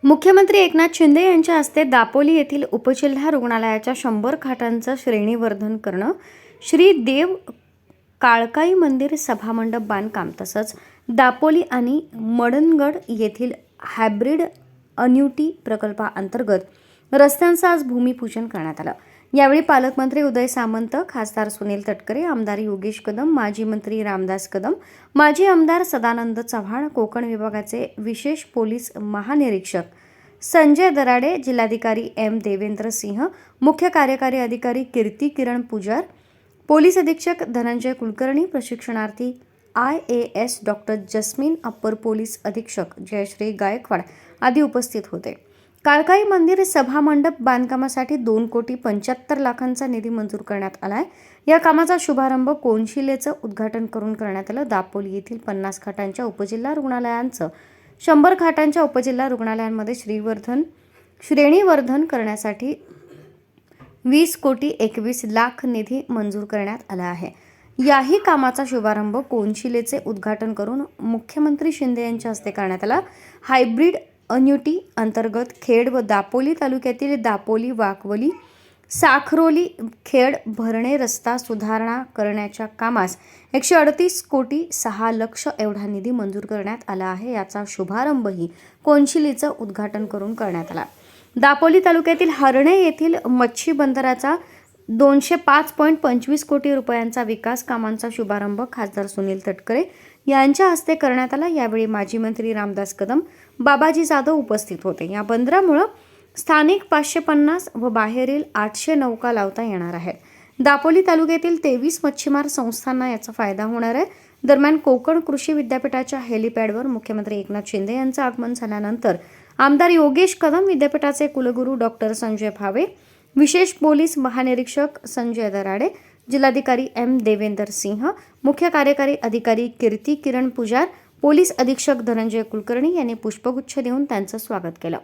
मुख्यमंत्री एकनाथ शिंदे यांच्या हस्ते दापोली येथील उपजिल्हा रुग्णालयाच्या 100 खाटांचं श्रेणीवर्धन करणं, श्री देव काळकाई मंदिर सभामंडप बांधकाम तसंच दापोली आणि मडणगड येथील हायब्रिड अन्युटी प्रकल्पाअंतर्गत रस्त्यांचं आज भूमिपूजन करण्यात आलं। यावेळी पालकमंत्री उदय सामंत, खासदार सुनील तटकरे, आमदार योगेश कदम, माजी मंत्री रामदास कदम, माजी आमदार सदानंद चव्हाण, कोकण विभागाचे विशेष पोलीस महानिरीक्षक संजय दराडे, जिल्हाधिकारी एम देवेंद्र सिंह, मुख्य कार्यकारी अधिकारी कीर्ती किरण पुजार, पोलीस अधीक्षक धनंजय कुलकर्णी, प्रशिक्षणार्थी IAS doctor jasmine, upper police अधीक्षक जयश्री गायकवाड आदी उपस्थित होते। काळकाई मंदिर सभामंडप बांधकामासाठी 2,75,00,000चा निधी मंजूर करण्यात आला आहे। या कामाचा शुभारंभ कोनशिलेचं उद्घाटन करून करण्यात आलं। दापोली येथील 50 खाटांच्या उपजिल्हा रुग्णालयांचं 100 खाटांच्या उपजिल्हा रुग्णालयांमध्ये श्रेणीवर्धन करण्यासाठी 20,21,00,000 निधी मंजूर करण्यात आला आहे। याही कामाचा शुभारंभ कोनशिलेचे उद्घाटन करून मुख्यमंत्री शिंदे यांच्या हस्ते करण्यात आला। हायब्रिड अन्युटी अंतर्गत खेड व दापोली तालुक्यातील दापोली, वाकवली, साखरोली, खेड, भरणे रस्ता सुधारणा करण्याच्या कामास 138,06,00,000 एवढा निधी मंजूर करण्यात आला आहे। याचा शुभारंभही कोनशिलेचं उद्घाटन करून करण्यात आला। दापोली तालुक्यातील हरणे येथील मच्छी बंदराचा 205.25 कोटी रुपयांचा विकास कामांचा शुभारंभ खासदार सुनील तटकरे यांच्या हस्ते करण्यात आला। यावेळी माजी मंत्री रामदास कदम, बाबाजी जाधव उपस्थित होते। या बंदरामुळे स्थानिक 550 व बाहेरील 800 नौका लावता येणार आहेत। दापोली तालुक्यातील 23 मच्छीमार संस्थांना याचा फायदा होणार आहे। दरम्यान कोकण कृषी विद्यापीठाच्या हेलिपॅडवर मुख्यमंत्री एकनाथ शिंदे यांचं आगमन झाल्यानंतर आमदार योगेश कदम, विद्यापीठाचे कुलगुरू डॉक्टर संजय भावे, विशेष पोलीस महानिरीक्षक संजय दराडे, जिल्हाधिकारी एम देवेंद्र सिंह, मुख्य कार्यकारी अधिकारी कीर्ती किरण पुजार, पोलीस अधीक्षक धनंजय कुलकर्णी यांनी पुष्पगुच्छ देऊन त्यांचं स्वागत केलं।